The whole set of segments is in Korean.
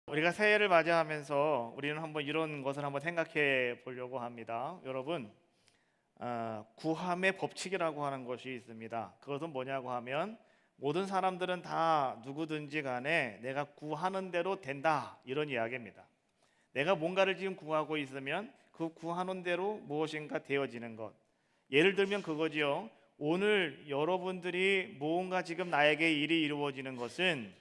우리가 새해를 맞이하면서 우리는 한번 이런 것을 한번 생각해 보려고 합니다. 여러분, 구함의 법칙이라고 하는 것이 있습니다. 그것은 뭐냐고 하면 모든 사람들은 다 누구든지 간에 내가 구하는 대로 된다, 이런 이야기입니다. 내가 뭔가를 지금 구하고 있으면 그 구하는 대로 무엇인가 되어지는 것. 예를 들면 그거지요. 오늘 여러분들이 뭔가 지금 나에게 일이 이루어지는 것은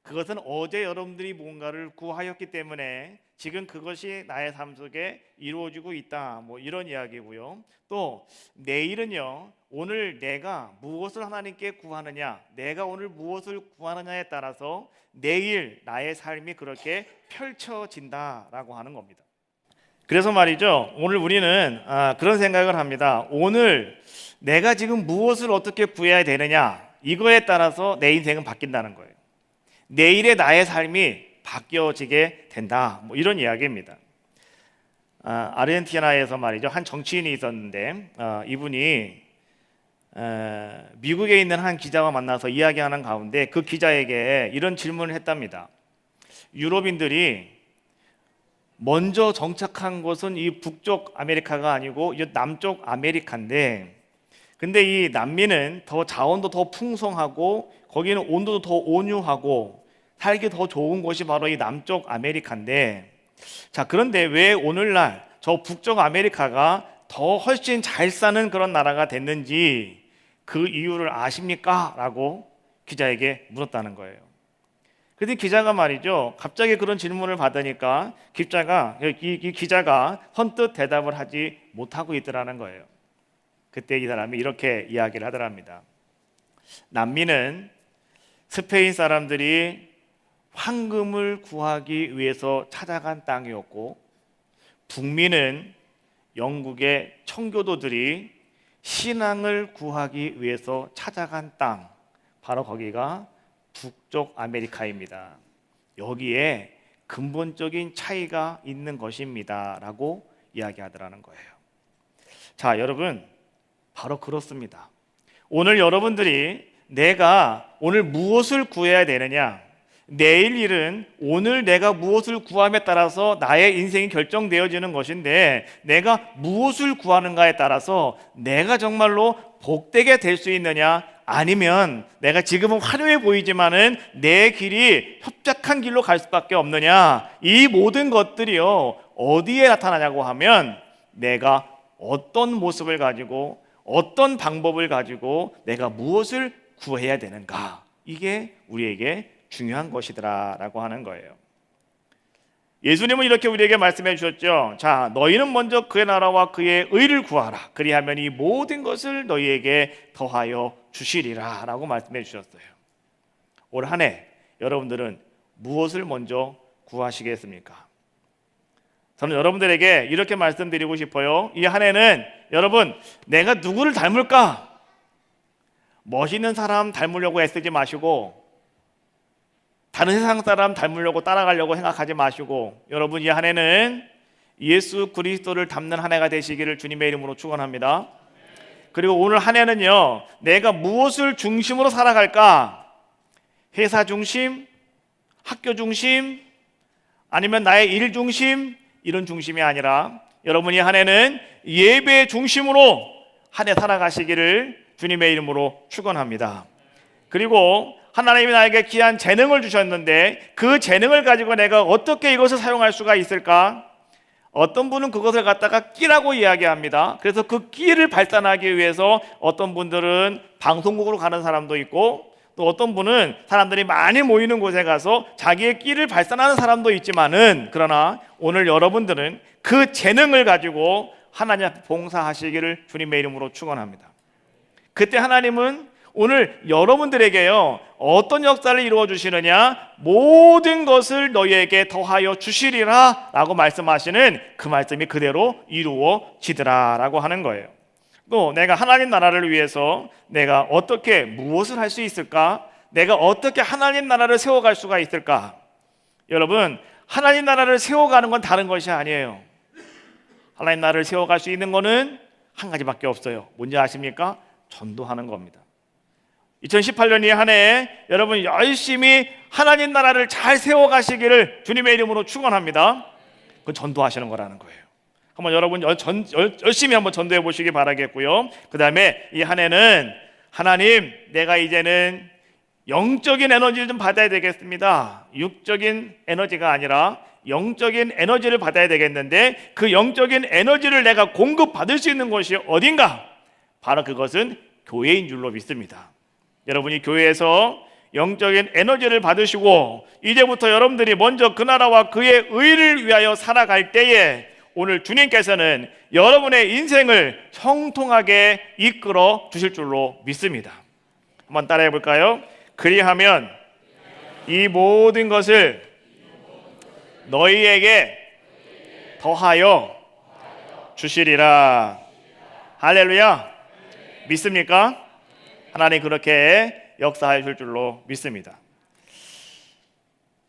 그것은 어제 여러분들이 뭔가를 구하였기 때문에 지금 그것이 나의 삶 속에 이루어지고 있다, 이런 이야기고요. 또 내일은요, 오늘 내가 무엇을 하나님께 구하느냐, 내가 오늘 무엇을 구하느냐에 따라서 내일 나의 삶이 그렇게 펼쳐진다라고 하는 겁니다. 그래서 말이죠, 오늘 우리는 그런 생각을 합니다. 오늘 내가 지금 무엇을 어떻게 구해야 되느냐, 이거에 따라서 내 인생은 바뀐다는 거예요. 내일의 나의 삶이 바뀌어지게 된다, 이런 이야기입니다. 아르헨티나에서 말이죠, 한 정치인이 있었는데 이분이 미국에 있는 한 기자와 만나서 이야기하는 가운데 그 기자에게 이런 질문을 했답니다. 유럽인들이 먼저 정착한 곳은 이 북쪽 아메리카가 아니고 이 남쪽 아메리카인데, 근데 이 남미는 더 자원도 더 풍성하고 거기는 온도도 더 온유하고 살기 더 좋은 곳이 바로 이 남쪽 아메리카인데, 자, 그런데 왜 오늘날 저 북쪽 아메리카가 더 훨씬 잘 사는 그런 나라가 됐는지 그 이유를 아십니까? 라고 기자에게 물었다는 거예요. 그런데 기자가 말이죠, 갑자기 그런 질문을 받으니까 이 기자가 선뜻 대답을 하지 못하고 있더라는 거예요. 그때 이 사람이 이렇게 이야기를 하더랍니다. 남미는 스페인 사람들이 황금을 구하기 위해서 찾아간 땅이었고, 북미는 영국의 청교도들이 신앙을 구하기 위해서 찾아간 땅, 바로 거기가 북쪽 아메리카입니다. 여기에 근본적인 차이가 있는 것입니다 라고 이야기하더라는 거예요. 자, 여러분, 바로 그렇습니다. 오늘 여러분들이 내가 오늘 무엇을 구해야 되느냐, 내일 일은 오늘 내가 무엇을 구함에 따라서 나의 인생이 결정되어지는 것인데, 내가 무엇을 구하는가에 따라서 내가 정말로 복되게 될 수 있느냐, 아니면 내가 지금은 화려해 보이지만은 내 길이 협착한 길로 갈 수밖에 없느냐, 이 모든 것들이요 어디에 나타나냐고 하면 내가 어떤 모습을 가지고 어떤 방법을 가지고 내가 무엇을 구해야 되는가, 이게 우리에게 중요한 것이더라라고 하는 거예요. 예수님은 이렇게 우리에게 말씀해 주셨죠. 자, 너희는 먼저 그의 나라와 그의 의를 구하라. 그리하면 이 모든 것을 너희에게 더하여 주시리라 라고 말씀해 주셨어요. 올 한 해 여러분들은 무엇을 먼저 구하시겠습니까? 저는 여러분들에게 이렇게 말씀드리고 싶어요. 이 한 해는 여러분, 내가 누구를 닮을까? 멋있는 사람 닮으려고 애쓰지 마시고, 다른 세상 사람 닮으려고 따라가려고 생각하지 마시고, 여러분, 이 한 해는 예수 그리스도를 닮는 한 해가 되시기를 주님의 이름으로 축원합니다. 그리고 오늘 한 해는요, 내가 무엇을 중심으로 살아갈까? 회사 중심, 학교 중심, 아니면 나의 일 중심, 이런 중심이 아니라 여러분이 한 해는 예배 중심으로 한 해 살아가시기를 주님의 이름으로 축원합니다. 그리고 하나님이 나에게 귀한 재능을 주셨는데 그 재능을 가지고 내가 어떻게 이것을 사용할 수가 있을까? 어떤 분은 그것을 갖다가 끼라고 이야기합니다. 그래서 그 끼를 발산하기 위해서 어떤 분들은 방송국으로 가는 사람도 있고, 또 어떤 분은 사람들이 많이 모이는 곳에 가서 자기의 끼를 발산하는 사람도 있지만은, 그러나 오늘 여러분들은 그 재능을 가지고 하나님 앞에 봉사하시기를 주님의 이름으로 축원합니다. 그때 하나님은 오늘 여러분들에게요 어떤 역사를 이루어 주시느냐, 모든 것을 너희에게 더하여 주시리라 라고 말씀하시는 그 말씀이 그대로 이루어지더라 라고 하는 거예요. 또 내가 하나님 나라를 위해서 내가 어떻게 무엇을 할 수 있을까? 내가 어떻게 하나님 나라를 세워갈 수가 있을까? 여러분, 하나님 나라를 세워가는 건 다른 것이 아니에요. 하나님 나라를 세워갈 수 있는 것은 한 가지밖에 없어요. 뭔지 아십니까? 전도하는 겁니다. 2018년 이 한 해 여러분 열심히 하나님 나라를 잘 세워가시기를 주님의 이름으로 축원합니다. 그건 전도하시는 거라는 거예요. 한번 여러분 열심히 한번 전도해 보시기 바라겠고요. 그 다음에 이 한 해는 하나님, 내가 이제는 영적인 에너지를 좀 받아야 되겠습니다. 육적인 에너지가 아니라 영적인 에너지를 받아야 되겠는데, 그 영적인 에너지를 내가 공급받을 수 있는 곳이 어딘가? 바로 그것은 교회인 줄로 믿습니다. 여러분이 교회에서 영적인 에너지를 받으시고 이제부터 여러분들이 먼저 그 나라와 그의 의를 위하여 살아갈 때에 오늘 주님께서는 여러분의 인생을 형통하게 이끌어 주실 줄로 믿습니다. 한번 따라해 볼까요? 그리하면 이 모든 것을 너희에게 더하여 주시리라. 할렐루야. 믿습니까? 하나님 그렇게 역사하실 줄로 믿습니다.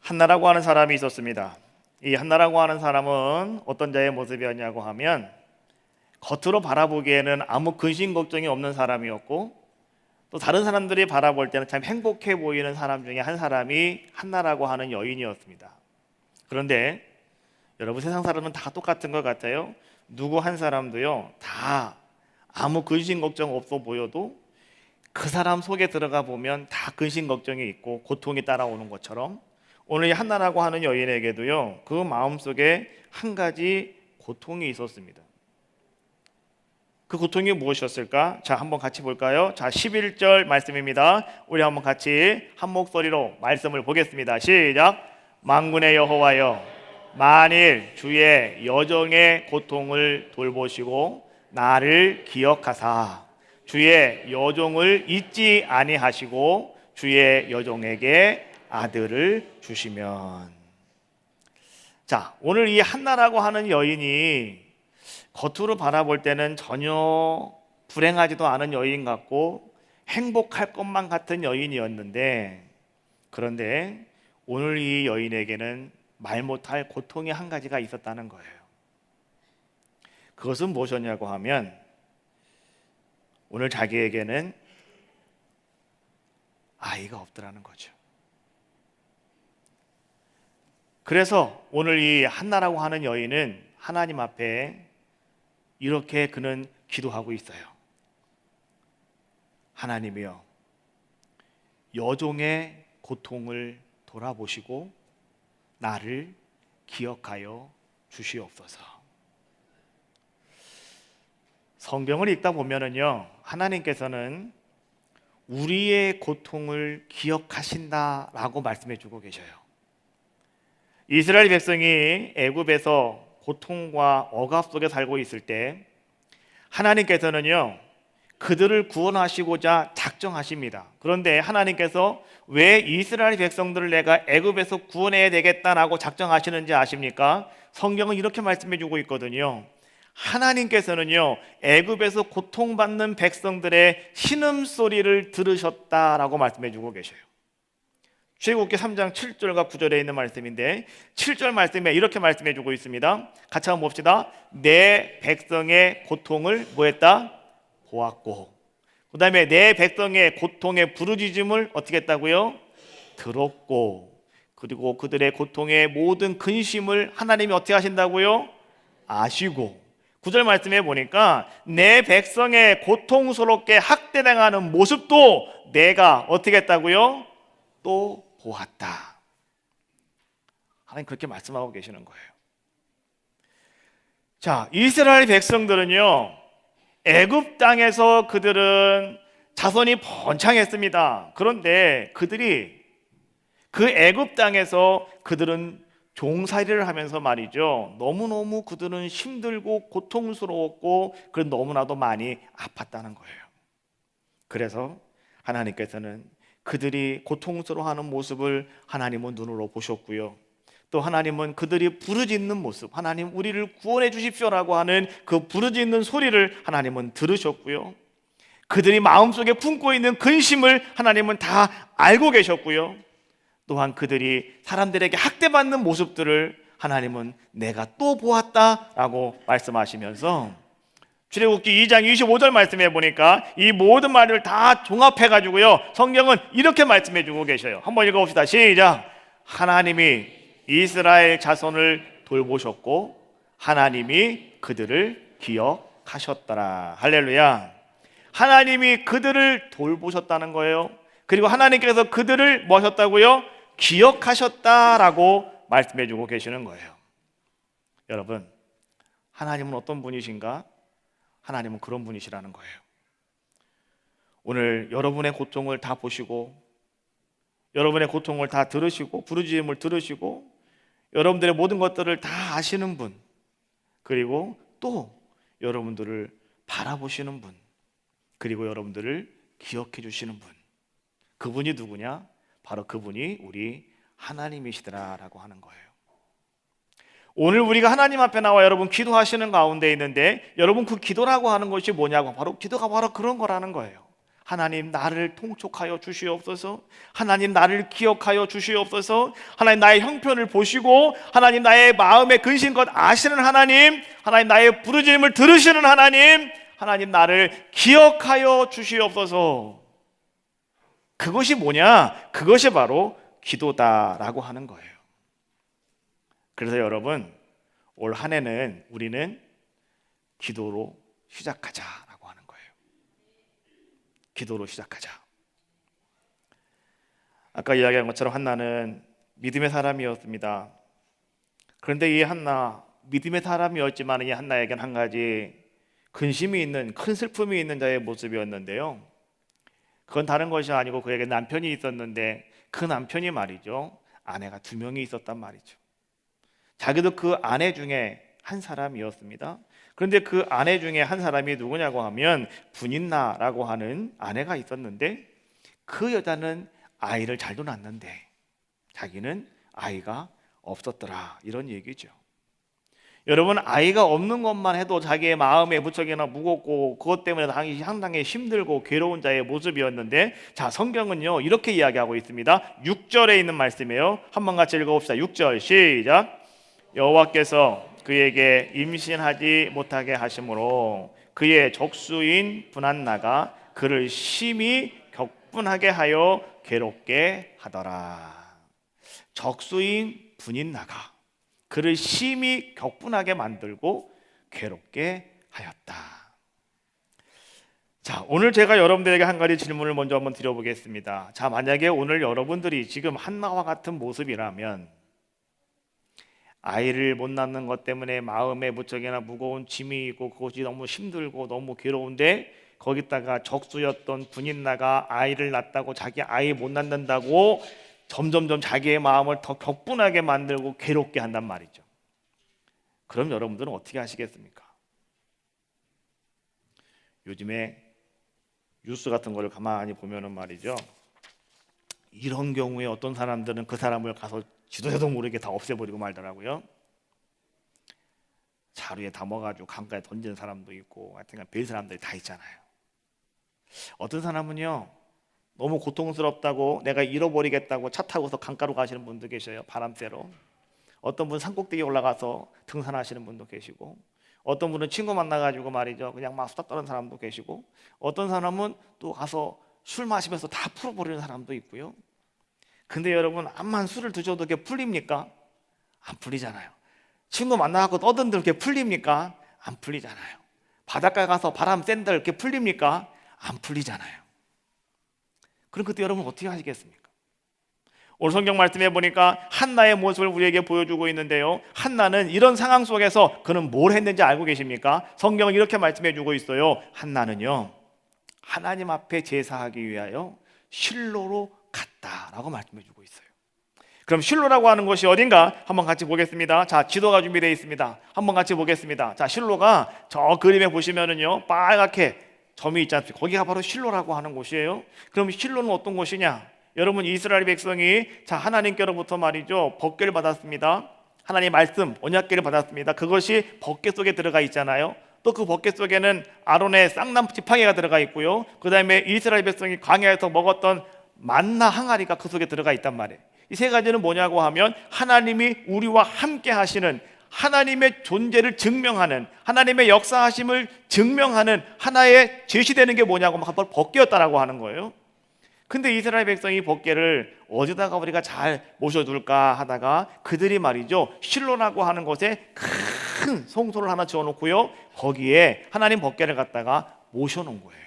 한나라고 하는 사람이 있었습니다. 이 한나라고 하는 사람은 어떤 자의 모습이었냐고 하면, 겉으로 바라보기에는 아무 근심 걱정이 없는 사람이었고, 또 다른 사람들이 바라볼 때는 참 행복해 보이는 사람 중에 한 사람이 한나라고 하는 여인이었습니다. 그런데 여러분, 세상 사람은 다 똑같은 것 같아요. 누구 한 사람도요 다 아무 근심 걱정 없어 보여도 그 사람 속에 들어가 보면 다 근심 걱정이 있고 고통이 따라오는 것처럼, 오늘 이 한나라고 하는 여인에게도요 그 마음속에 한 가지 고통이 있었습니다. 그 고통이 무엇이었을까? 자, 한번 같이 볼까요? 자, 11절 말씀입니다. 우리 한번 같이 한 목소리로 말씀을 보겠습니다. 시작. 만군의 여호와여, 만일 주의 여종의 고통을 돌보시고 나를 기억하사 주의 여종을 잊지 아니하시고 주의 여종에게 아들을 주시면. 자, 오늘 이 한나라고 하는 여인이 겉으로 바라볼 때는 전혀 불행하지도 않은 여인 같고 행복할 것만 같은 여인이었는데, 그런데 오늘 이 여인에게는 말 못할 고통이 한 가지가 있었다는 거예요. 그것은 무엇이었냐고 하면, 오늘 자기에게는 아이가 없더라는 거죠. 그래서 오늘 이 한나라고 하는 여인은 하나님 앞에 이렇게 그는 기도하고 있어요. 하나님이여, 여종의 고통을 돌아보시고 나를 기억하여 주시옵소서. 성경을 읽다 보면은요, 하나님께서는 우리의 고통을 기억하신다라고 말씀해 주고 계셔요. 이스라엘 백성이 애굽에서 고통과 억압 속에 살고 있을 때 하나님께서는요 그들을 구원하시고자 작정하십니다. 그런데 하나님께서 왜 이스라엘 백성들을 내가 애굽에서 구원해야 되겠다라고 작정하시는지 아십니까? 성경은 이렇게 말씀해 주고 있거든요. 하나님께서는요 애굽에서 고통받는 백성들의 신음소리를 들으셨다라고 말씀해 주고 계셔요. 출애굽기 3장 7절과 9절에 있는 말씀인데, 7절 말씀에 이렇게 말씀해 주고 있습니다. 같이 한번 봅시다. 내 백성의 고통을 뭐했다? 보았고, 그 다음에 내 백성의 고통의 부르짖음을 어떻게 했다고요? 들었고, 그리고 그들의 고통의 모든 근심을 하나님이 어떻게 하신다고요? 아시고. 9절 말씀에 보니까 내 백성의 고통스럽게 학대당하는 모습도 내가 어떻게 했다고요? 또 보았다. 하나님 그렇게 말씀하고 계시는 거예요. 자, 이스라엘 백성들은요 애굽 땅에서 그들은 자손이 번창했습니다. 그런데 그들이 그 애굽 땅에서 그들은 종살이를 하면서 말이죠, 너무너무 그들은 힘들고 고통스러웠고 그런 너무나도 많이 아팠다는 거예요. 그래서 하나님께서는 그들이 고통스러워하는 모습을 하나님은 눈으로 보셨고요, 또 하나님은 그들이 부르짖는 모습, 하나님 우리를 구원해 주십시오라고 하는 그 부르짖는 소리를 하나님은 들으셨고요, 그들이 마음속에 품고 있는 근심을 하나님은 다 알고 계셨고요, 또한 그들이 사람들에게 학대받는 모습들을 하나님은 내가 또 보았다라고 말씀하시면서 출애굽기 2장 25절 말씀해 보니까 이 모든 말을 다 종합해 가지고요, 성경은 이렇게 말씀해 주고 계셔요. 한번 읽어봅시다. 시작. 하나님이 이스라엘 자손을 돌보셨고 하나님이 그들을 기억하셨더라. 할렐루야. 하나님이 그들을 돌보셨다는 거예요. 그리고 하나님께서 그들을 뭐 하셨다고요? 기억하셨다라고 말씀해 주고 계시는 거예요. 여러분, 하나님은 어떤 분이신가? 하나님은 그런 분이시라는 거예요. 오늘 여러분의 고통을 다 보시고, 여러분의 고통을 다 들으시고, 부르짖음을 들으시고, 여러분들의 모든 것들을 다 아시는 분, 그리고 또 여러분들을 바라보시는 분, 그리고 여러분들을 기억해 주시는 분, 그분이 누구냐? 바로 그분이 우리 하나님이시더라라고 하는 거예요. 오늘 우리가 하나님 앞에 나와 여러분 기도하시는 가운데 있는데, 여러분 그 기도라고 하는 것이 뭐냐고, 바로 기도가 바로 그런 거라는 거예요. 하나님 나를 통촉하여 주시옵소서. 하나님 나를 기억하여 주시옵소서. 하나님 나의 형편을 보시고, 하나님 나의 마음의 근심것 아시는 하나님, 하나님 나의 부르짖음을 들으시는 하나님, 하나님 나를 기억하여 주시옵소서. 그것이 뭐냐? 그것이 바로 기도다라고 하는 거예요. 그래서 여러분, 올 한 해는 우리는 기도로 시작하자라고 하는 거예요. 기도로 시작하자. 아까 이야기한 것처럼 한나는 믿음의 사람이었습니다. 그런데 이 한나, 믿음의 사람이었지만 이 한나에겐 한 가지 근심이 있는, 큰 슬픔이 있는 자의 모습이었는데요, 그건 다른 것이 아니고 그에게 남편이 있었는데, 그 남편이 말이죠, 아내가 2명이 있었단 말이죠. 자기도 그 아내 중에 한 사람이었습니다. 그런데 그 아내 중에 한 사람이 누구냐고 하면 분인나라고 하는 아내가 있었는데, 그 여자는 아이를 잘도 낳는데 자기는 아이가 없었더라, 이런 얘기죠. 여러분, 아이가 없는 것만 해도 자기의 마음에 무척이나 무겁고, 그것 때문에 상당히 힘들고 괴로운 자의 모습이었는데, 자, 성경은요 이렇게 이야기하고 있습니다. 6절에 있는 말씀이에요. 한번 같이 읽어봅시다. 6절 시작. 여호와께서 그에게 임신하지 못하게 하심으로 그의 적수인 분한나가 그를 심히 격분하게 하여 괴롭게 하더라. 적수인 분인나가 그를 심히 격분하게 만들고 괴롭게 하였다. 자, 오늘 제가 여러분들에게 한 가지 질문을 먼저 한번 드려보겠습니다. 자, 만약에 오늘 여러분들이 지금 한나와 같은 모습이라면, 아이를 못 낳는 것 때문에 마음에 무척이나 무거운 짐이 있고, 그것이 너무 힘들고 너무 괴로운데, 거기다가 적수였던 분인나가 아이를 낳았다고 자기 아이 못 낳는다고 점점점 자기의 마음을 더 격분하게 만들고 괴롭게 한단 말이죠. 그럼 여러분들은 어떻게 하시겠습니까? 요즘에 뉴스 같은 거를 가만히 보면은 말이죠, 이런 경우에 어떤 사람들은 그 사람을 가서 지도자도 모르게 다 없애버리고 말더라고요. 자루에 담아가지고 강가에 던지는 사람도 있고, 하여튼 별 사람들이 다 있잖아요. 어떤 사람은요, 너무 고통스럽다고 내가 잃어버리겠다고 차 타고서 강가로 가시는 분도 계셔요. 바람 쐬러. 어떤 분은 산꼭대기에 올라가서 등산하시는 분도 계시고, 어떤 분은 친구 만나가지고 말이죠, 그냥 막 수다 떠는 사람도 계시고, 어떤 사람은 또 가서 술 마시면서 다 풀어버리는 사람도 있고요. 근데 여러분, 암만 술을 드셔도 그게 풀립니까? 안 풀리잖아요. 친구 만나갖고 떠든들 그게 풀립니까? 안 풀리잖아요. 바닷가에 가서 바람 쐰들 그게 풀립니까? 안 풀리잖아요. 그럼 그때 여러분 어떻게 하시겠습니까? 오늘 성경 말씀해 보니까 한나의 모습을 우리에게 보여주고 있는데요, 한나는 이런 상황 속에서 그는 뭘 했는지 알고 계십니까? 성경은 이렇게 말씀해 주고 있어요. 한나는요, 하나님 앞에 제사하기 위하여 실로로 갔다라고 말씀해 주고 있어요. 그럼 실로라고 하는 것이 어딘가 한번 같이 보겠습니다. 자, 지도가 준비되어 있습니다. 한번 같이 보겠습니다. 자, 실로가 저 그림에 보시면은요, 빨갛게 점이 있지 않습니까? 거기가 바로 실로라고 하는 곳이에요. 그럼 실로는 어떤 곳이냐? 여러분, 이스라엘 백성이 자 하나님께로부터 말이죠, 법궤를 받았습니다. 하나님의 말씀, 언약궤를 받았습니다. 그것이 법궤 속에 들어가 있잖아요. 또 그 법궤 속에는 아론의 쌍난 지팡이가 들어가 있고요, 그 다음에 이스라엘 백성이 광야에서 먹었던 만나 항아리가 그 속에 들어가 있단 말이에요. 이 세 가지는 뭐냐고 하면, 하나님이 우리와 함께 하시는, 하나님의 존재를 증명하는, 하나님의 역사하심을 증명하는 하나의 제시되는 게 뭐냐고 막 한번 벗개였다라고 하는 거예요. 근데 이스라엘 백성이 벗개를 어디다가 우리가 잘 모셔둘까 하다가 그들이 말이죠, 실로라고 하는 곳에 큰 성소를 하나 지어놓고요, 거기에 하나님 벗개를 갖다가 모셔놓은 거예요.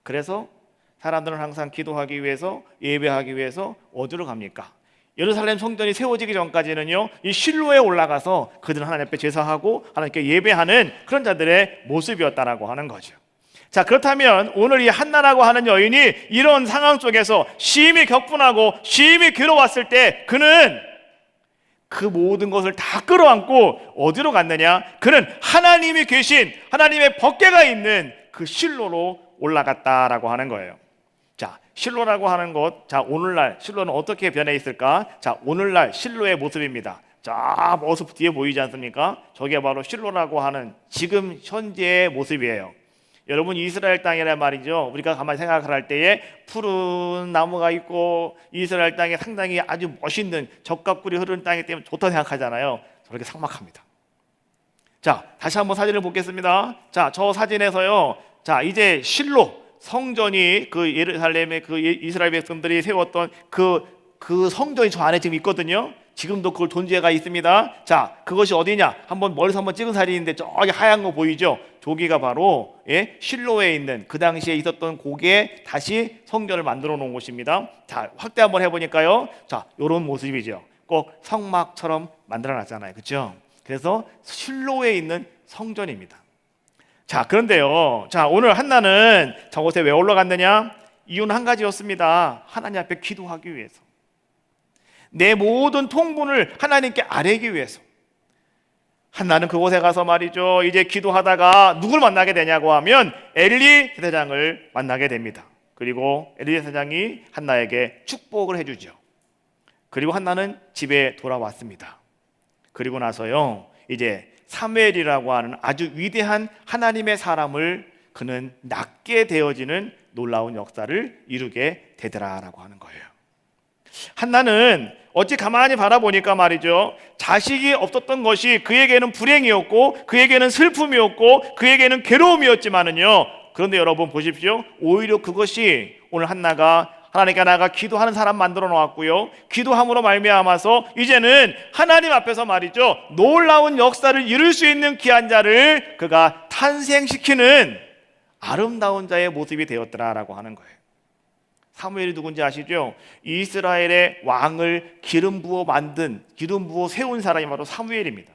그래서 사람들은 항상 기도하기 위해서, 예배하기 위해서 어디로 갑니까? 예루살렘 성전이 세워지기 전까지는요, 이 실로에 올라가서 그들은 하나님 앞에 제사하고 하나님께 예배하는 그런 자들의 모습이었다라고 하는 거죠. 자, 그렇다면 오늘 이 한나라고 하는 여인이 이런 상황 속에서 심히 격분하고 심히 괴로웠을 때 그는 그 모든 것을 다 끌어안고 어디로 갔느냐? 그는 하나님이 계신, 하나님의 벗개가 있는 그 실로로 올라갔다라고 하는 거예요. 자, 실로라고 하는 것, 자, 오늘날 실로는 어떻게 변해 있을까? 자, 오늘날 실로의 모습입니다. 자, 모습 뒤에 보이지 않습니까? 저게 바로 실로라고 하는 지금 현재의 모습이에요. 여러분, 이스라엘 땅이란 말이죠, 우리가 가만히 생각할 때에 푸른 나무가 있고 이스라엘 땅에 상당히 아주 멋있는 적각꿀이 흐르는 땅이기 때문에 좋다고 생각하잖아요. 저렇게 삭막합니다. 자, 다시 한번 사진을 보겠습니다. 자, 저 사진에서요, 자, 이제 실로 성전이, 그 예루살렘의 그 이스라엘 백성들이 세웠던 그 성전이 저 안에 지금 있거든요. 지금도 그걸 존재가 있습니다. 자, 그것이 어디냐? 한번 멀리서 한번 찍은 사진인데 저기 하얀 거 보이죠? 저기가 바로 실로에 있는, 그 당시에 있었던 곳에 다시 성전을 만들어 놓은 곳입니다. 자, 확대 한번 해보니까요, 자, 이런 모습이죠. 꼭 성막처럼 만들어 놨잖아요, 그렇죠? 그래서 실로에 있는 성전입니다. 자, 그런데요, 자, 오늘 한나는 저곳에 왜 올라갔느냐? 이유는 한 가지였습니다. 하나님 앞에 기도하기 위해서, 내 모든 통분을 하나님께 아뢰기 위해서. 한나는 그곳에 가서 말이죠, 이제 기도하다가 누굴 만나게 되냐고 하면 엘리 제사장을 만나게 됩니다. 그리고 엘리 제사장이 한나에게 축복을 해주죠. 그리고 한나는 집에 돌아왔습니다. 그리고 나서요, 이제 사무엘이라고 하는 아주 위대한 하나님의 사람을 그는 낳게 되어지는 놀라운 역사를 이루게 되더라라고 하는 거예요. 한나는 어찌 가만히 바라보니까 말이죠, 자식이 없었던 것이 그에게는 불행이었고 그에게는 슬픔이었고 그에게는 괴로움이었지만은요, 그런데 여러분 보십시오, 오히려 그것이 오늘 한나가 하나님께 나아가 기도하는 사람 만들어 놓았고요, 기도함으로 말미암아서 이제는 하나님 앞에서 말이죠, 놀라운 역사를 이룰 수 있는 귀한 자를 그가 탄생시키는 아름다운 자의 모습이 되었더라라고 하는 거예요. 사무엘이 누군지 아시죠? 이스라엘의 왕을 기름 부어 세운 사람이 바로 사무엘입니다.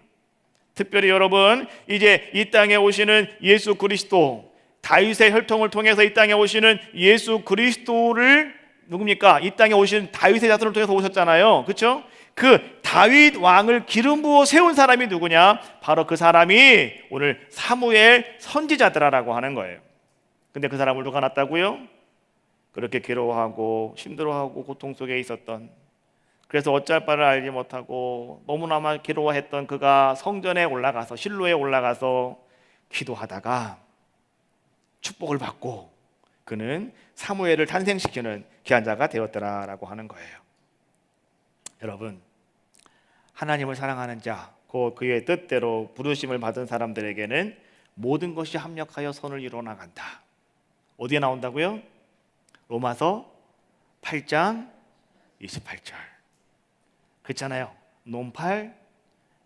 특별히 여러분, 이제 이 땅에 오시는 예수 그리스도, 다윗의 혈통을 통해서 이 땅에 오시는 예수 그리스도를 누굽니까? 이 땅에 오신 다윗의 자손을 통해서 오셨잖아요, 그렇죠? 그 다윗 왕을 기름 부어 세운 사람이 누구냐? 바로 그 사람이 오늘 사무엘 선지자들아라고 하는 거예요. 근데 그 사람을 누가 낳았다고요? 그렇게 괴로워하고 힘들어하고 고통 속에 있었던, 그래서 어쩔 바를 알지 못하고 너무나 괴로워했던 그가 성전에 올라가서, 실로에 올라가서 기도하다가 축복을 받고 그는 사무엘을 탄생시키는 귀한 자가 되었더라라고 하는 거예요. 여러분, 하나님을 사랑하는 자, 곧 그의 뜻대로 부르심을 받은 사람들에게는 모든 것이 합력하여 선을 이루어 나간다. 어디에 나온다고요? 로마서 8장 28절. 그렇잖아요. 논팔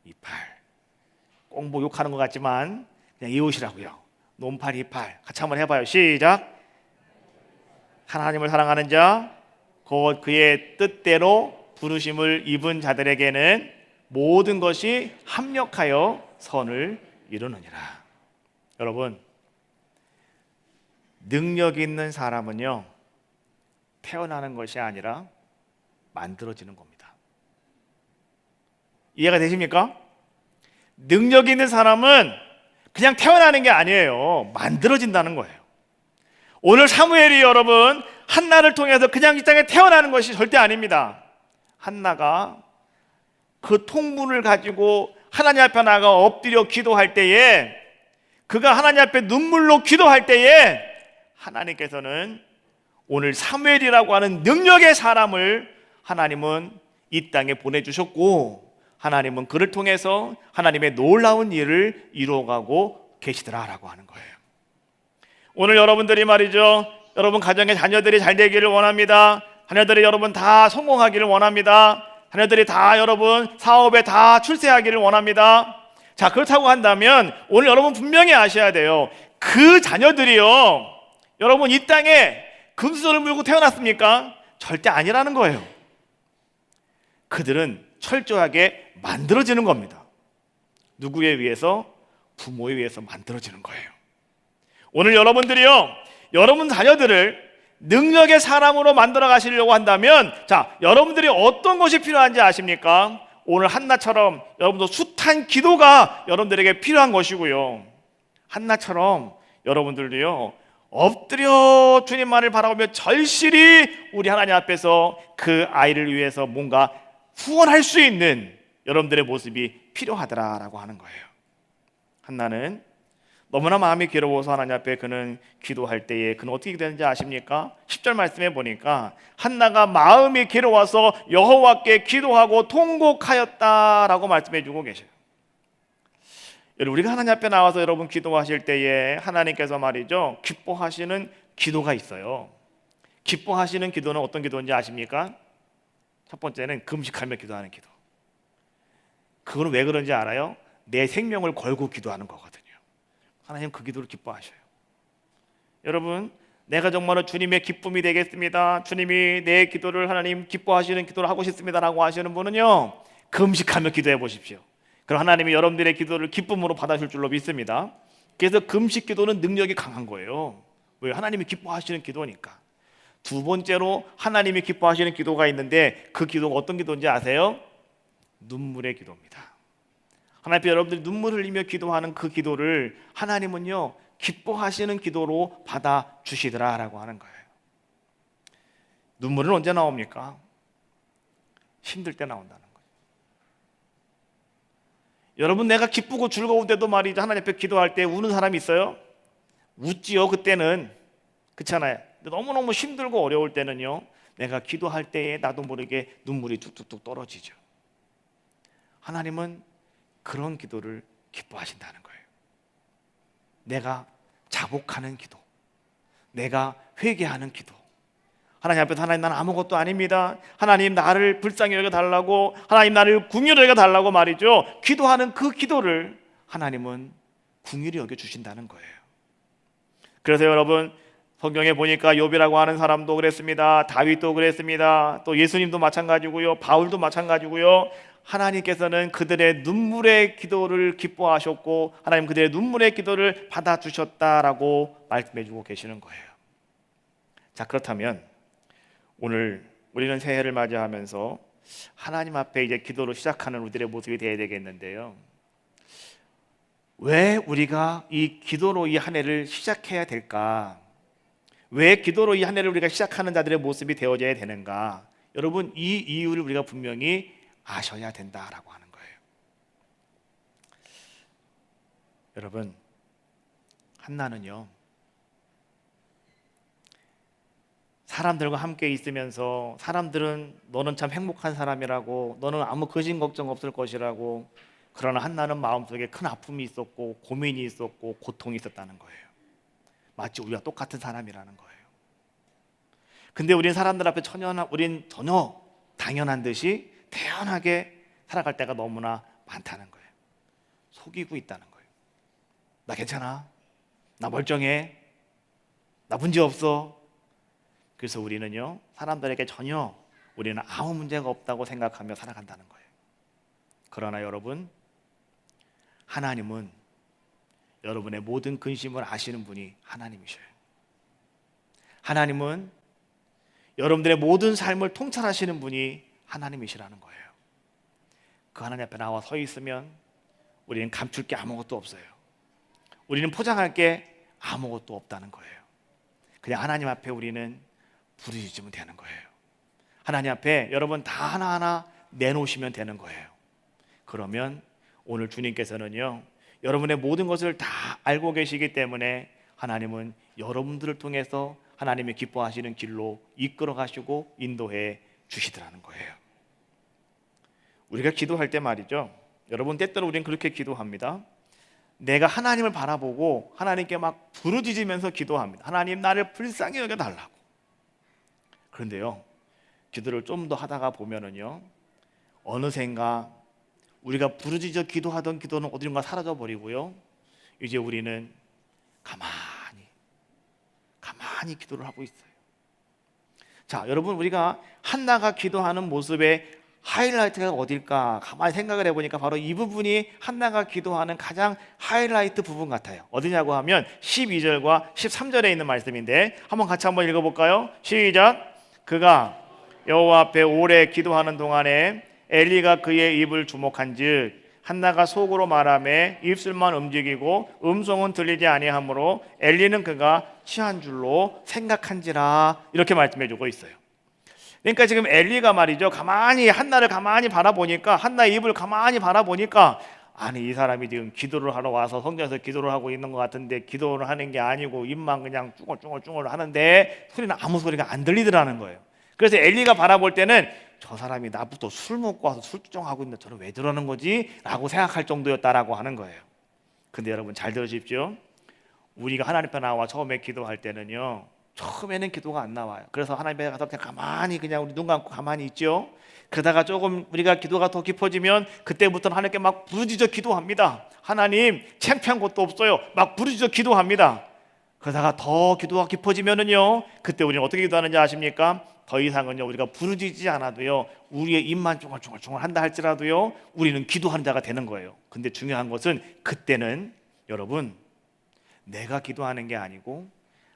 이팔. 꼭 뭐 욕하는 것 같지만 그냥 이웃이라고요. 논팔 이팔. 같이 한번 해봐요. 시작. 하나님을 사랑하는 자, 곧 그의 뜻대로 부르심을 입은 자들에게는 모든 것이 합력하여 선을 이루느니라. 여러분, 능력 있는 사람은요, 태어나는 것이 아니라 만들어지는 겁니다. 이해가 되십니까? 능력 있는 사람은 그냥 태어나는 게 아니에요. 만들어진다는 거예요. 오늘 사무엘이 여러분, 한나를 통해서 그냥 이 땅에 태어나는 것이 절대 아닙니다. 한나가 그 통분을 가지고 하나님 앞에 나가 엎드려 기도할 때에, 그가 하나님 앞에 눈물로 기도할 때에 하나님께서는 오늘 사무엘이라고 하는 능력의 사람을 하나님은 이 땅에 보내주셨고, 하나님은 그를 통해서 하나님의 놀라운 일을 이루어가고 계시더라라고 하는 거예요. 오늘 여러분들이 말이죠, 여러분 가정의 자녀들이 잘 되기를 원합니다. 자녀들이 여러분 다 성공하기를 원합니다. 자녀들이 다 여러분 사업에 다 출세하기를 원합니다. 자, 그렇다고 한다면 오늘 여러분 분명히 아셔야 돼요. 그 자녀들이요, 여러분 이 땅에 금수저를 물고 태어났습니까? 절대 아니라는 거예요. 그들은 철저하게 만들어지는 겁니다. 누구에 의해서? 부모에 의해서 만들어지는 거예요. 오늘 여러분들이요, 여러분 자녀들을 능력의 사람으로 만들어 가시려고 한다면, 자, 여러분들이 어떤 것이 필요한지 아십니까? 오늘 한나처럼 여러분도 숱한 기도가 여러분들에게 필요한 것이고요, 한나처럼 여러분들도요, 엎드려 주님만을 바라보며 절실히 우리 하나님 앞에서 그 아이를 위해서 뭔가 후원할 수 있는 여러분들의 모습이 필요하더라라고 하는 거예요. 한나는 너무나 마음이 괴로워서 하나님 앞에 그는 기도할 때에 그는 어떻게 되는지 아십니까? 10절 말씀에 보니까 한나가 마음이 괴로워서 여호와께 기도하고 통곡하였다라고 말씀해 주고 계셔요. 우리가 하나님 앞에 나와서 여러분 기도하실 때에 하나님께서 말이죠, 기뻐하시는 기도가 있어요. 기뻐하시는 기도는 어떤 기도인지 아십니까? 첫 번째는 금식하며 기도하는 기도. 그거는 왜 그런지 알아요? 내 생명을 걸고 기도하는 거거든요. 하나님 그 기도를 기뻐하셔요. 여러분, 내가 정말로 주님의 기쁨이 되겠습니다, 주님이 내 기도를 하나님 기뻐하시는 기도를 하고 싶습니다라고 하시는 분은요, 금식하며 기도해 보십시오. 그럼 하나님이 여러분들의 기도를 기쁨으로 받아줄 줄로 믿습니다. 그래서 금식 기도는 능력이 강한 거예요. 왜? 하나님이 기뻐하시는 기도니까. 두 번째로 하나님이 기뻐하시는 기도가 있는데 그 기도가 어떤 기도인지 아세요? 눈물의 기도입니다. 하나님 앞에 여러분들이 눈물 흘리며 기도하는 그 기도를 하나님은요, 기뻐하시는 기도로 받아주시더라라고 하는 거예요. 눈물은 언제 나옵니까? 힘들 때 나온다는 거예요. 여러분, 내가 기쁘고 즐거운 때도 말이죠, 하나님 앞에 기도할 때 우는 사람이 있어요? 웃지요, 그때는. 그렇잖아요. 너무너무 힘들고 어려울 때는요, 내가 기도할 때에 나도 모르게 눈물이 뚝뚝뚝 떨어지죠. 하나님은 그런 기도를 기뻐하신다는 거예요. 내가 자복하는 기도, 내가 회개하는 기도. 하나님 앞에서 하나님 나는 아무것도 아닙니다, 하나님 나를 불쌍히 여겨달라고, 하나님 나를 긍휼히 여겨달라고 말이죠, 기도하는 그 기도를 하나님은 긍휼히 여겨주신다는 거예요. 그래서 여러분, 성경에 보니까 욥이라고 하는 사람도 그랬습니다, 다윗도 그랬습니다, 또 예수님도 마찬가지고요, 바울도 마찬가지고요. 하나님께서는 그들의 눈물의 기도를 기뻐하셨고 하나님 그들의 눈물의 기도를 받아주셨다라고 말씀해주고 계시는 거예요. 자, 그렇다면 오늘 우리는 새해를 맞이하면서 하나님 앞에 이제 기도를 시작하는 우리들의 모습이 되어야 되겠는데요, 왜 우리가 이 기도로 이 한 해를 시작해야 될까? 왜 기도로 이 한 해를 우리가 시작하는 자들의 모습이 되어져야 되는가? 여러분, 이 이유를 우리가 분명히 아셔야 된다라고 하는 거예요. 여러분, 한나는요, 사람들과 함께 있으면서 사람들은 너는 참 행복한 사람이라고, 너는 아무 근심 걱정 없을 것이라고, 그러나 한나는 마음속에 큰 아픔이 있었고 고민이 있었고 고통이 있었다는 거예요. 마치 우리가 똑같은 사람이라는 거예요. 근데 우린 사람들 앞에 우린 전혀 당연한 듯이 태연하게 살아갈 때가 너무나 많다는 거예요. 속이고 있다는 거예요. 나 괜찮아, 나 멀쩡해, 나 문제 없어. 그래서 우리는요, 사람들에게 전혀 우리는 아무 문제가 없다고 생각하며 살아간다는 거예요. 그러나 여러분, 하나님은 여러분의 모든 근심을 아시는 분이 하나님이셔요. 하나님은 여러분들의 모든 삶을 통찰하시는 분이 하나님이시라는 거예요. 그 하나님 앞에 나와 서 있으면 우리는 감출 게 아무것도 없어요. 우리는 포장할 게 아무것도 없다는 거예요. 그냥 하나님 앞에 우리는 부르짖으면 되는 거예요. 하나님 앞에 여러분 다 하나하나 내놓으시면 되는 거예요. 그러면 오늘 주님께서는요, 여러분의 모든 것을 다 알고 계시기 때문에 하나님은 여러분들을 통해서 하나님이 기뻐하시는 길로 이끌어 가시고 인도해 주시더라는 거예요. 우리가 기도할 때 말이죠, 여러분 때때로 우리는 그렇게 기도합니다. 내가 하나님을 바라보고 하나님께 막 부르짖으면서 기도합니다. 하나님, 나를 불쌍히 여겨달라고. 그런데요, 기도를 좀 더 하다가 보면은요, 어느샌가 우리가 부르짖어 기도하던 기도는 어디론가 사라져 버리고요, 이제 우리는 가만히 기도를 하고 있어요. 자, 여러분, 우리가 한나가 기도하는 모습의 하이라이트가 어딜까 가만히 생각을 해보니까 바로 이 부분이 한나가 기도하는 가장 하이라이트 부분 같아요. 어디냐고 하면 12절과 13절에 있는 말씀인데, 한번 같이 한번 읽어볼까요? 시작. 그가 여호와 앞에 오래 기도하는 동안에 엘리가 그의 입을 주목한즉 한나가 속으로 말하며 입술만 움직이고 음성은 들리지 아니하므로 엘리는 그가 취한 줄로 생각한지라. 이렇게 말씀해주고 있어요. 그러니까 지금 엘리가 말이죠, 가만히 한나를 가만히 바라보니까, 한나의 입을 가만히 바라보니까, 아니 이 사람이 지금 기도를 하러 와서 성전에서 기도를 하고 있는 것 같은데 기도를 하는 게 아니고 입만 그냥 쭈글쭈글 하는데 소리는 아무 소리가 안 들리더라는 거예요. 그래서 엘리가 바라볼 때는 저 사람이 나부터 술 먹고 와서 술주정하고 있는데 저는 왜 저러는 거지? 라고 생각할 정도였다라고 하는 거예요. 근데 여러분 잘 들으십시오. 우리가 하나님 앞에 나와 처음에 기도할 때는요, 처음에는 기도가 안 나와요. 그래서 하나님 앞에 가서 그냥 가만히 그냥 우리 눈 감고 가만히 있죠. 그러다가 조금 우리가 기도가 더 깊어지면 그때부터는 하나님께 막 부르짖어 기도합니다. 하나님, 창피한 것도 없어요. 막 부르짖어 기도합니다. 그러다가 더 기도가 깊어지면은요, 그때 우리는 어떻게 기도하는지 아십니까? 더 이상은요, 우리가 부르짖지 않아도요, 우리의 입만 쫑알쫑알 한다 할지라도요, 우리는 기도하는 자가 되는 거예요. 근데 중요한 것은 그때는 여러분, 내가 기도하는 게 아니고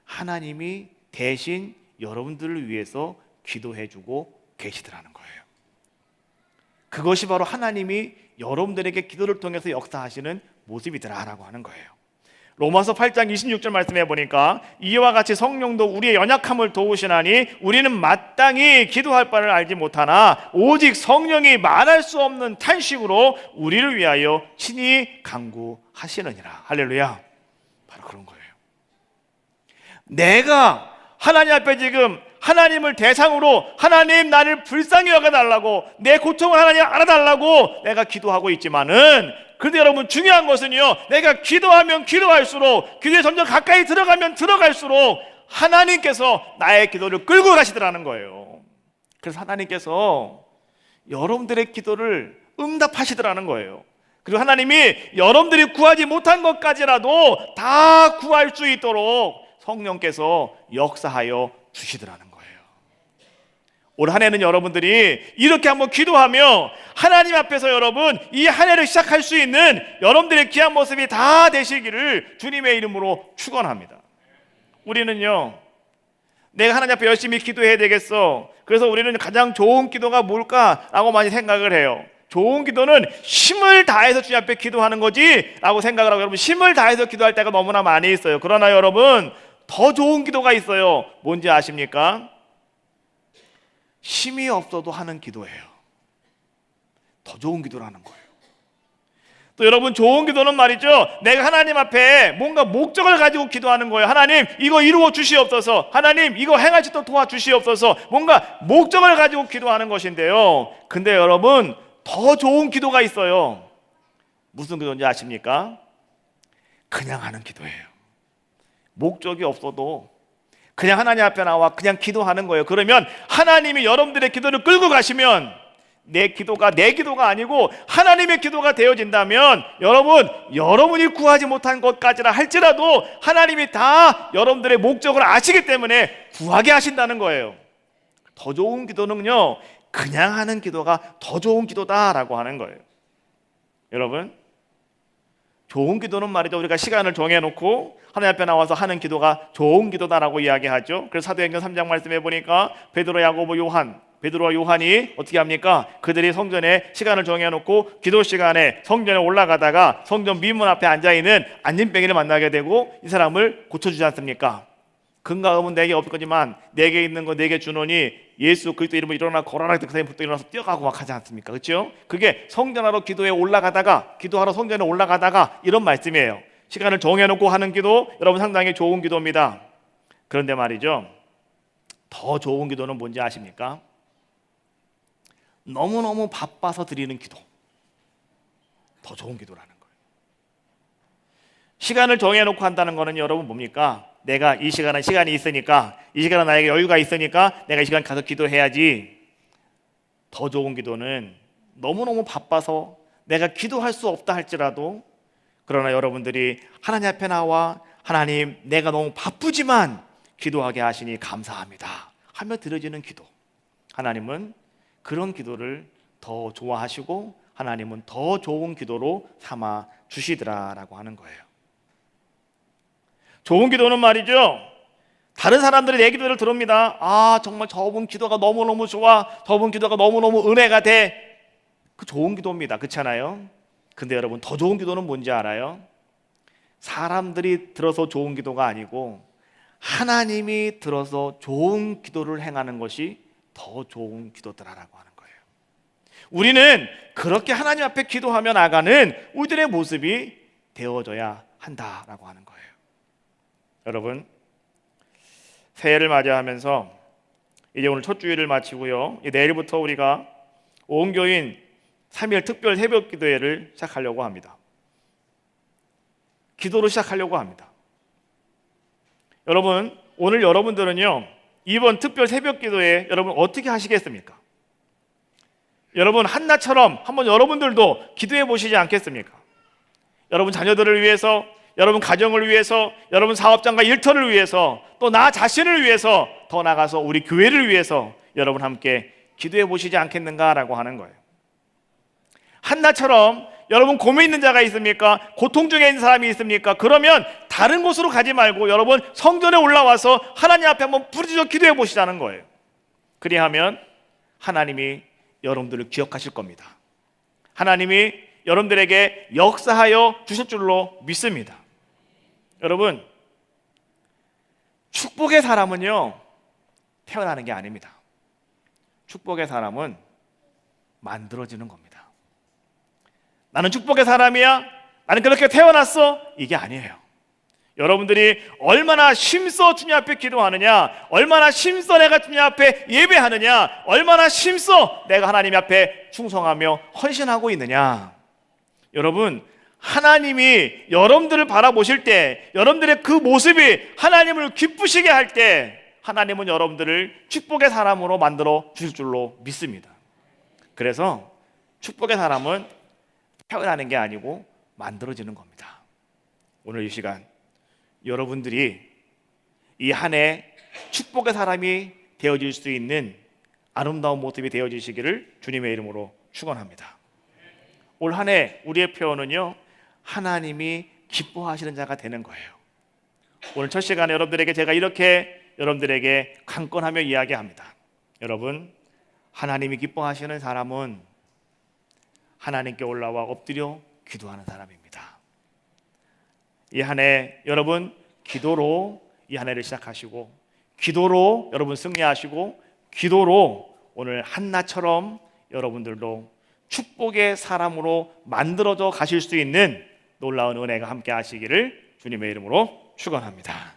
하나님이 대신 여러분들을 위해서 기도해주고 계시더라는 거예요. 그것이 바로 하나님이 여러분들에게 기도를 통해서 역사하시는 모습이더라라고 하는 거예요. 로마서 8장 26절 말씀해 보니까 이와 같이 성령도 우리의 연약함을 도우시나니 우리는 마땅히 기도할 바를 알지 못하나 오직 성령이 말할 수 없는 탄식으로 우리를 위하여 친히 간구하시느니라. 할렐루야. 바로 그런 거예요. 내가 하나님 앞에 지금 하나님을 대상으로 하나님 나를 불쌍히 여겨달라고, 내 고통을 하나님 알아달라고 내가 기도하고 있지만은, 그런데 여러분 중요한 것은요, 내가 기도하면 기도할수록, 기도에 점점 가까이 들어가면 들어갈수록 하나님께서 나의 기도를 끌고 가시더라는 거예요. 그래서 하나님께서 여러분들의 기도를 응답하시더라는 거예요. 그리고 하나님이 여러분들이 구하지 못한 것까지라도 다 구할 수 있도록 성령께서 역사하여 주시더라는 거예요. 올 한 해는 여러분들이 이렇게 한번 기도하며 하나님 앞에서 여러분 이 한 해를 시작할 수 있는 여러분들의 귀한 모습이 다 되시기를 주님의 이름으로 축원합니다. 우리는요, 내가 하나님 앞에 열심히 기도해야 되겠어. 그래서 우리는 가장 좋은 기도가 뭘까라고 많이 생각을 해요. 좋은 기도는 힘을 다해서 주님 앞에 기도하는 거지 라고 생각을 하고, 여러분 힘을 다해서 기도할 때가 너무나 많이 있어요. 그러나 여러분 더 좋은 기도가 있어요. 뭔지 아십니까? 힘이 없어도 하는 기도예요. 더 좋은 기도라는 거예요. 또 여러분 좋은 기도는 말이죠, 내가 하나님 앞에 뭔가 목적을 가지고 기도하는 거예요. 하나님 이거 이루어 주시옵소서, 하나님 이거 행하시도록 도와주시옵소서, 뭔가 목적을 가지고 기도하는 것인데요. 근데 여러분 더 좋은 기도가 있어요. 무슨 기도인지 아십니까? 그냥 하는 기도예요. 목적이 없어도 그냥 하나님 앞에 나와 그냥 기도하는 거예요. 그러면 하나님이 여러분들의 기도를 끌고 가시면 내 기도가 아니고 하나님의 기도가 되어진다면, 여러분 여러분이 구하지 못한 것까지라 할지라도 하나님이 다 여러분들의 목적을 아시기 때문에 구하게 하신다는 거예요. 더 좋은 기도는요, 그냥 하는 기도가 더 좋은 기도다라고 하는 거예요. 여러분 좋은 기도는 말이죠, 우리가 시간을 정해놓고 하나님 앞에 나와서 하는 기도가 좋은 기도다라고 이야기하죠. 그래서 사도행전 3장 말씀해 보니까 베드로, 야고보, 베드로와 요한이 어떻게 합니까? 그들이 성전에 시간을 정해놓고 기도 시간에 성전에 올라가다가 성전 미문 앞에 앉아있는 안진뱅이를 만나게 되고 이 사람을 고쳐주지 않습니까? 금과 금은 내게 없을 거지만 내게 있는 거 내게 주노니 예수 그리스도 이름으로 일어나 걸어라. 그 사람이 부터 일어나서 뛰어가고 막 하지 않습니까? 그렇죠? 그게 성전하러 기도하러 성전에 올라가다가 이런 말씀이에요. 시간을 정해놓고 하는 기도, 여러분 상당히 좋은 기도입니다. 그런데 말이죠, 더 좋은 기도는 뭔지 아십니까? 너무너무 바빠서 드리는 기도, 더 좋은 기도라는 거예요. 시간을 정해놓고 한다는 거는 여러분 뭡니까? 내가 이 시간은 시간이 있으니까, 이 시간은 나에게 여유가 있으니까 내가 이 시간 가서 기도해야지. 더 좋은 기도는 너무너무 바빠서 내가 기도할 수 없다 할지라도, 그러나 여러분들이 하나님 앞에 나와 하나님 내가 너무 바쁘지만 기도하게 하시니 감사합니다 하며 드려지는 기도, 하나님은 그런 기도를 더 좋아하시고 하나님은 더 좋은 기도로 삼아 주시더라라고 하는 거예요. 좋은 기도는 말이죠, 다른 사람들이 내 기도를 들읍니다. 아, 정말 저분 기도가 너무너무 좋아, 저분 기도가 너무너무 은혜가 돼. 그 좋은 기도입니다. 그렇잖아요? 근데 여러분, 더 좋은 기도는 뭔지 알아요? 사람들이 들어서 좋은 기도가 아니고 하나님이 들어서 좋은 기도를 행하는 것이 더 좋은 기도더라라고 하는 거예요. 우리는 그렇게 하나님 앞에 기도하며 나가는 우리들의 모습이 되어져야 한다라고 하는 거예요. 여러분, 새해를 맞이하면서 이제 오늘 첫 주일을 마치고요, 내일부터 우리가 온 교인 3일 특별 새벽 기도회를 시작하려고 합니다. 기도로 시작하려고 합니다. 여러분, 오늘 여러분들은요, 이번 특별 새벽 기도회 여러분 어떻게 하시겠습니까? 여러분, 한나처럼 한번 여러분들도 기도해 보시지 않겠습니까? 여러분 자녀들을 위해서, 여러분 가정을 위해서, 여러분 사업장과 일터를 위해서, 또 나 자신을 위해서, 더 나아가서 우리 교회를 위해서 여러분 함께 기도해 보시지 않겠는가라고 하는 거예요. 한나처럼 여러분 고민 있는 자가 있습니까? 고통 중에 있는 사람이 있습니까? 그러면 다른 곳으로 가지 말고 여러분 성전에 올라와서 하나님 앞에 한번 부르짖어 기도해 보시자는 거예요. 그리하면 하나님이 여러분들을 기억하실 겁니다. 하나님이 여러분들에게 역사하여 주실 줄로 믿습니다. 여러분, 축복의 사람은요 태어나는 게 아닙니다. 축복의 사람은 만들어지는 겁니다. 나는 축복의 사람이야, 나는 그렇게 태어났어, 이게 아니에요. 여러분들이 얼마나 힘써 주님 앞에 기도하느냐, 얼마나 힘써 내가 주님 앞에 예배하느냐, 얼마나 힘써 내가 하나님 앞에 충성하며 헌신하고 있느냐. 여러분, 하나님이 여러분들을 바라보실 때, 여러분들의 그 모습이 하나님을 기쁘시게 할 때, 하나님은 여러분들을 축복의 사람으로 만들어 주실 줄로 믿습니다. 그래서 축복의 사람은 태어나는 게 아니고 만들어지는 겁니다. 오늘 이 시간 여러분들이 이 한 해 축복의 사람이 되어질 수 있는 아름다운 모습이 되어지시기를 주님의 이름으로 축원합니다. 올 한 해 우리의 표현은요, 하나님이 기뻐하시는 자가 되는 거예요. 오늘 첫 시간에 여러분들에게 제가 이렇게 여러분들에게 강권하며 이야기합니다. 여러분, 하나님이 기뻐하시는 사람은 하나님께 올라와 엎드려 기도하는 사람입니다. 이 한 해 여러분 기도로 이 한 해를 시작하시고, 기도로 여러분 승리하시고, 기도로 오늘 한나처럼 여러분들도 축복의 사람으로 만들어져 가실 수 있는 놀라운 은혜가 함께 하시기를 주님의 이름으로 축원합니다.